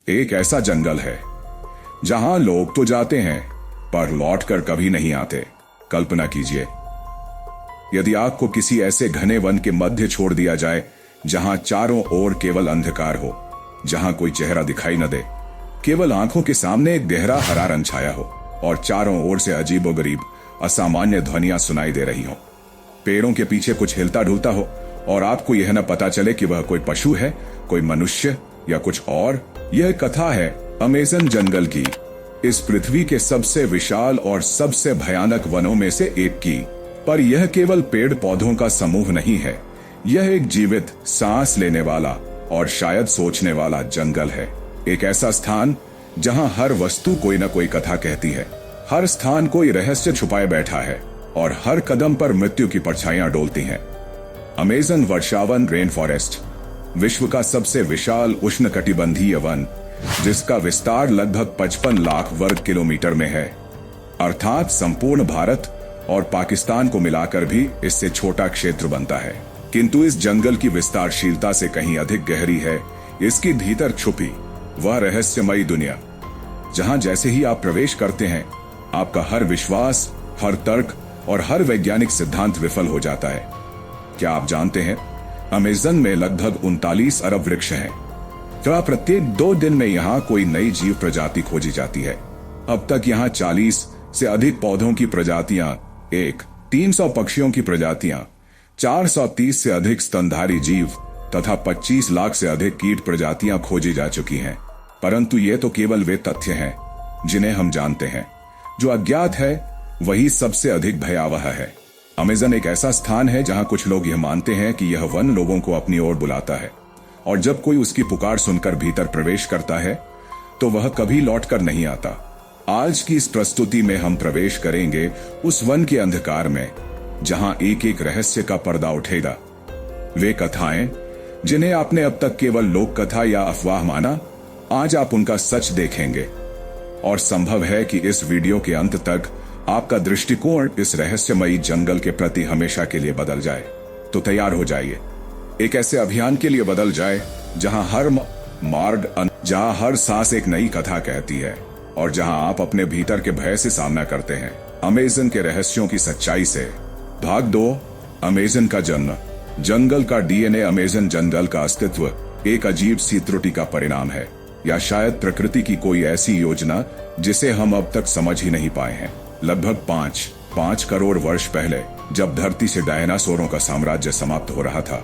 एक ऐसा जंगल है जहां लोग तो जाते हैं पर लौटकर कभी नहीं आते। कल्पना कीजिए, यदि आपको किसी ऐसे घने वन के मध्य छोड़ दिया जाए जहां चारों ओर केवल अंधकार हो, जहां कोई चेहरा दिखाई न दे, केवल आंखों के सामने एक गहरा हरा रंग छाया हो और चारों ओर से अजीबोगरीब असामान्य ध्वनियां सुनाई दे रही हो। पेड़ों के पीछे कुछ हिलता डुलता हो और आपको यह न पता चले कि वह कोई पशु है, कोई मनुष्य या कुछ और। यह कथा है अमेज़न जंगल की, इस पृथ्वी के सबसे विशाल और सबसे भयानक वनों में से एक की। पर यह केवल पेड़ पौधों का समूह नहीं है, यह एक जीवित, सांस लेने वाला और शायद सोचने वाला जंगल है। एक ऐसा स्थान जहां हर वस्तु कोई न कोई कथा कहती है, हर स्थान कोई रहस्य छुपाए बैठा है और हर कदम पर मृत्यु की परछाइयां डोलती हैं। अमेज़न वर्षावन रेन फॉरेस्ट विश्व का सबसे विशाल उष्णकटिबंधीय वन, जिसका विस्तार लगभग 55 लाख वर्ग किलोमीटर में है, अर्थात संपूर्ण भारत और पाकिस्तान को मिलाकर भी इससे छोटा क्षेत्र बनता है। किंतु इस जंगल की विस्तारशीलता से कहीं अधिक गहरी है इसकी भीतर छुपी वह रहस्यमयी दुनिया, जहां जैसे ही आप प्रवेश करते हैं आपका हर विश्वास, हर तर्क और हर वैज्ञानिक सिद्धांत विफल हो जाता है। क्या आप जानते हैं, अमेज़न में लगभग 39 अरब वृक्ष हैं। तो प्रत्येक 2 दिन में यहाँ कोई नई जीव प्रजाति खोजी जाती है। अब तक यहाँ 40 से अधिक पौधों की प्रजातियां, 300 पक्षियों की प्रजातियां, 430 से अधिक स्तनधारी जीव तथा 25 लाख से अधिक कीट प्रजातियां खोजी जा चुकी हैं। परंतु ये तो केवल वे तथ्य हैं जिन्हें हम जानते हैं। जो अज्ञात है वही सबसे अधिक भयावह है। अमेज़न एक ऐसा स्थान है जहां कुछ लोग यह मानते हैं कि यह वन लोगों को अपनी ओर बुलाता है और जब कोई उसकी पुकार सुनकर भीतर प्रवेश करता है तो वह कभी लौटकर नहीं आता। आज की इस प्रस्तुति में हम प्रवेश करेंगे उस वन के अंधकार में जहां एक एक रहस्य का पर्दा उठेगा। वे कथाएं जिन्हें आपने अब तक केवल लोक कथा या अफवाह माना, आज आप उनका सच देखेंगे और संभव है कि इस वीडियो के अंत तक आपका दृष्टिकोण इस रहस्यमयी जंगल के प्रति हमेशा के लिए बदल जाए। तो तैयार हो जाइए, एक ऐसे अभियान के लिए बदल जाए जहां हर मार्ग, जहां हर सांस एक नई कथा कहती है और जहां आप अपने भीतर के भय से सामना करते हैं। अमेज़न के रहस्यों की सच्चाई से। भाग 2, अमेज़न का जन्म। जंगल का डीएनए। अमेज़न जंगल का अस्तित्व एक अजीब सी त्रुटि का परिणाम है, या शायद प्रकृति की कोई ऐसी योजना जिसे हम अब तक समझ ही नहीं पाए हैं। लगभग 5 करोड़ वर्ष पहले जब धरती से डायनासोरों का साम्राज्य समाप्त हो रहा था,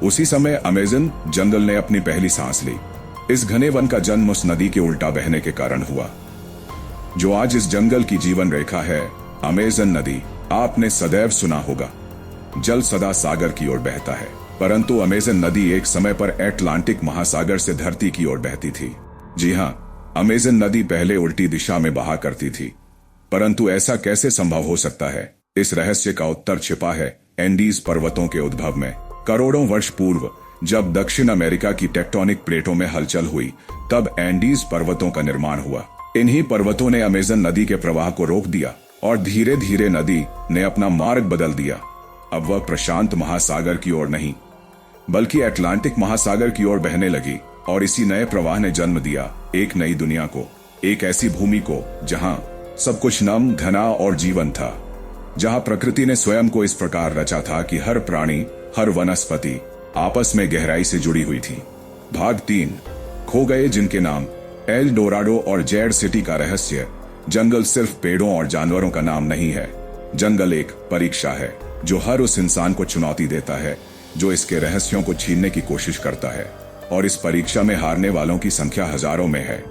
उसी समय अमेज़न जंगल ने अपनी पहली सांस ली। इस घने वन का जन्म उस नदी के उल्टा बहने के कारण हुआ जो आज इस जंगल की जीवन रेखा है। अमेज़न नदी, आपने सदैव सुना होगा, जल सदा सागर की ओर बहता है। परंतु अमेज़न नदी एक समय पर अटलांटिक महासागर से धरती की ओर बहती थी। जी हाँ, अमेज़न नदी पहले उल्टी दिशा में बहा करती थी। परंतु ऐसा कैसे संभव हो सकता है? इस रहस्य का उत्तर छिपा है एंडीज पर्वतों के उद्भव में। करोड़ों वर्ष पूर्व जब दक्षिण अमेरिका की टेक्टोनिक प्लेटों में हलचल हुई, तब एंडीज पर्वतों का निर्माण हुआ। इन्हीं पर्वतों ने अमेज़न नदी के प्रवाह को रोक दिया और धीरे धीरे नदी ने अपना मार्ग बदल दिया। अब वह प्रशांत महासागर की ओर नहीं बल्कि अटलांटिक महासागर की ओर बहने लगी और इसी नए प्रवाह ने जन्म दिया एक नई दुनिया को, एक ऐसी भूमि को जहां सब कुछ नम, घना और जीवन था, जहां प्रकृति ने स्वयं को इस प्रकार रचा था कि हर प्राणी, हर वनस्पति आपस में गहराई से जुड़ी हुई थी। भाग 3, खो गए जिनके नाम। एल डोराडो और जेड सिटी का रहस्य। जंगल सिर्फ पेड़ों और जानवरों का नाम नहीं है, जंगल एक परीक्षा है जो हर उस इंसान को चुनौती देता है जो इसके रहस्यों को छीनने की कोशिश करता है। और इस परीक्षा में हारने वालों की संख्या हजारों में है।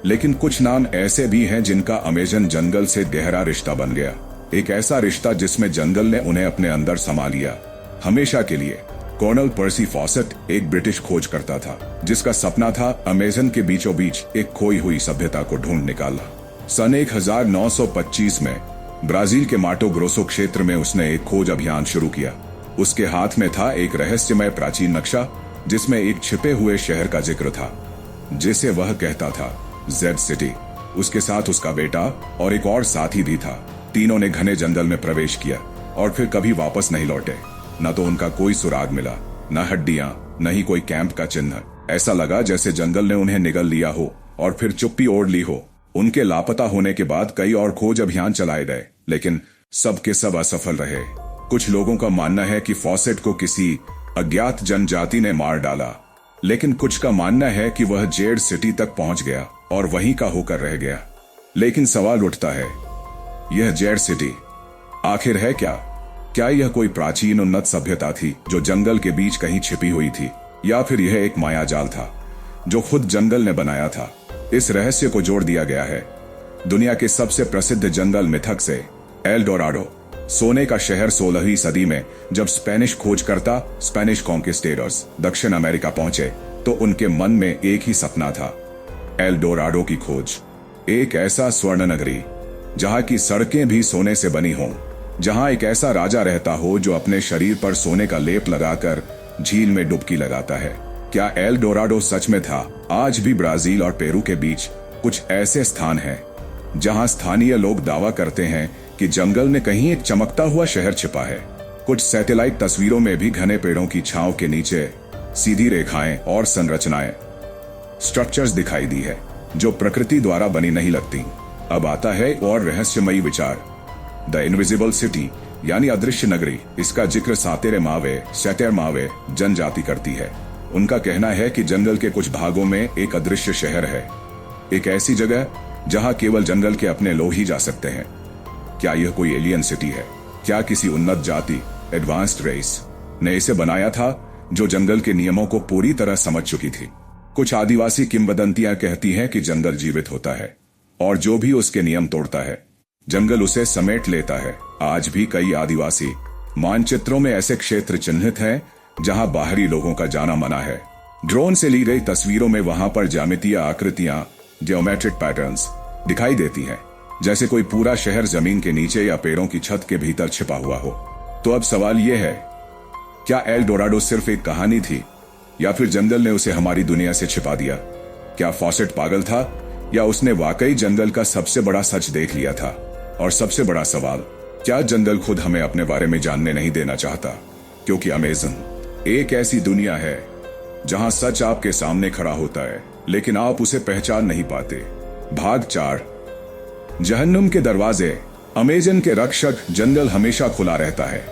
लेकिन कुछ नाम ऐसे भी हैं जिनका अमेज़न जंगल से गहरा रिश्ता बन गया। एक ऐसा रिश्ता जिसमें जंगल ने उन्हें अपने अंदर समा लिया हमेशा के लिए। कर्नल पर्सी फॉसेट एक ब्रिटिश खोजकर्ता था जिसका सपना था अमेज़न के बीचों बीच एक खोई हुई सभ्यता को ढूंढ निकालना। सन 1925 में ब्राजील के माटो ग्रोसो क्षेत्र में उसने एक खोज अभियान शुरू किया। उसके हाथ में था एक रहस्यमय प्राचीन नक्शा जिसमें एक छिपे हुए शहर का जिक्र था जिसे वह कहता था जेड सिटी। उसके साथ उसका बेटा और एक और साथी भी था। तीनों ने घने जंगल में प्रवेश किया और फिर कभी वापस नहीं लौटे। न तो उनका कोई सुराग मिला, न हड्डियां, न ही कोई कैंप का चिन्ह। ऐसा लगा जैसे जंगल ने उन्हें निगल लिया हो और फिर चुप्पी ओढ़ ली हो। उनके लापता होने के बाद कई और खोज अभियान चलाए गए, लेकिन सब के सब असफल रहे। कुछ लोगों का मानना है कि फॉसेट को किसी अज्ञात जनजाति ने मार डाला, लेकिन कुछ का मानना है कि वह जेड सिटी तक पहुंच गया और वहीं का होकर रह गया। लेकिन सवाल उठता है, यह जेड सिटी आखिर है क्या? क्या यह कोई प्राचीन उन्नत सभ्यता थी जो जंगल के बीच कहीं छिपी हुई थी, या फिर यह एक मायाजाल था जो खुद जंगल ने बनाया था? इस रहस्य को जोड़ दिया गया है दुनिया के सबसे प्रसिद्ध जंगल मिथक से। एल डोराडो, सोने का शहर 16वीं सदी में जब स्पेनिश खोजकर्ता स्पेनिश कॉन्किस्टेडर्स दक्षिण अमेरिका पहुंचे तो उनके मन में एक ही सपना था, एल डोराडो की खोज। एक ऐसा स्वर्ण नगरी जहां की सड़कें भी सोने से बनी हों, जहां एक ऐसा राजा रहता हो जो अपने शरीर पर सोने का लेप लगाकर झील में डुबकी लगाता है। क्या एल डोराडो सच में था? आज भी ब्राजील और पेरू के बीच कुछ ऐसे स्थान हैं जहां स्थानीय लोग दावा करते हैं कि जंगल में कहीं एक चमकता हुआ शहर छिपा है। कुछ सैटेलाइट तस्वीरों में भी घने पेड़ों की छांव के नीचे सीधी रेखाएं और संरचनाएं, स्ट्रक्चर्स दिखाई दी है जो प्रकृति द्वारा बनी नहीं लगती। अब आता है और रहस्यमयी विचार, द इनविजिबल सिटी यानी अदृश्य नगरी। इसका जिक्र सातेरे मावे जनजाति करती है। उनका कहना है कि जंगल के कुछ भागों में एक अदृश्य शहर है, एक ऐसी जगह जहां केवल जंगल के अपने लोग ही जा सकते हैं। क्या यह कोई एलियन सिटी है? क्या किसी उन्नत जाति, एडवांस्ड रेस ने इसे बनाया था जो जंगल के नियमों को पूरी तरह समझ चुकी थी? कुछ आदिवासी किंवदंतियां कहती हैं कि जंगल जीवित होता है और जो भी उसके नियम तोड़ता है जंगल उसे समेट लेता है। आज भी कई आदिवासी मानचित्रों में ऐसे क्षेत्र चिन्हित हैं जहां बाहरी लोगों का जाना मना है। ड्रोन से ली गई तस्वीरों में वहां पर ज्यामितीय आकृतियां, ज्योमेट्रिक पैटर्न्स दिखाई देती हैं, जैसे कोई पूरा शहर जमीन के नीचे या पेड़ों की छत के भीतर छिपा हुआ हो। तो अब सवाल यह है, क्या एल डोराडो सिर्फ एक कहानी थी या फिर जंगल ने उसे हमारी दुनिया से छिपा दिया? क्या फॉसेट पागल था या उसने वाकई जंगल का सबसे बड़ा सच देख लिया था? और सबसे बड़ा सवाल, क्या जंगल खुद हमें अपने बारे में जानने नहीं देना चाहता? क्योंकि अमेज़न एक ऐसी दुनिया है जहां सच आपके सामने खड़ा होता है लेकिन आप उसे पहचान नहीं पाते। भाग 4, जहन्नुम के दरवाजे। अमेज़न के रक्षक। जंगल हमेशा खुला रहता है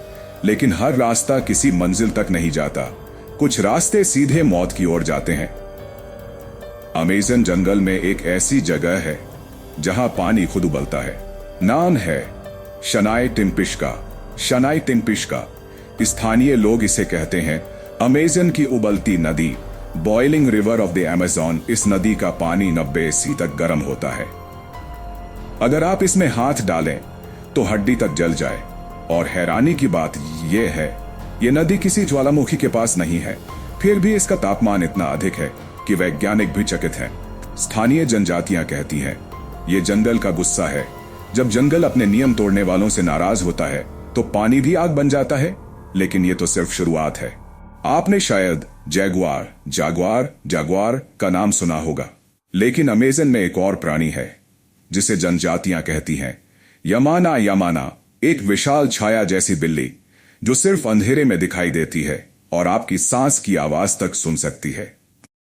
लेकिन हर रास्ता किसी मंजिल तक नहीं जाता। कुछ रास्ते सीधे मौत की ओर जाते हैं। अमेज़न जंगल में एक ऐसी जगह है जहां पानी खुद उबलता है। नाम है शनाई टिम्पिश्का। शनाई टिम्पिश्का, स्थानीय लोग इसे कहते हैं अमेज़न की उबलती नदी, boiling river of the Amazon. इस नदी का पानी 90 तक गर्म होता है। अगर आप इसमें हाथ डालें तो हड्डी तक जल जाए। और हैरानी की बात यह है, यह नदी किसी ज्वालामुखी के पास नहीं है, फिर भी इसका तापमान इतना अधिक है कि वैज्ञानिक भी चकित हैं। स्थानीय जनजातियां कहती हैं यह जंगल का गुस्सा है। जब जंगल अपने नियम तोड़ने वालों से नाराज होता है तो पानी भी आग बन जाता है। लेकिन यह तो सिर्फ शुरुआत है। आपने शायद जागुआर का नाम सुना होगा, लेकिन अमेज़न में एक और प्राणी है जिसे जनजातियां कहती हैं यामाना, एक विशाल छाया जैसी बिल्ली जो सिर्फ अंधेरे में दिखाई देती है और आपकी सांस की आवाज तक सुन सकती है।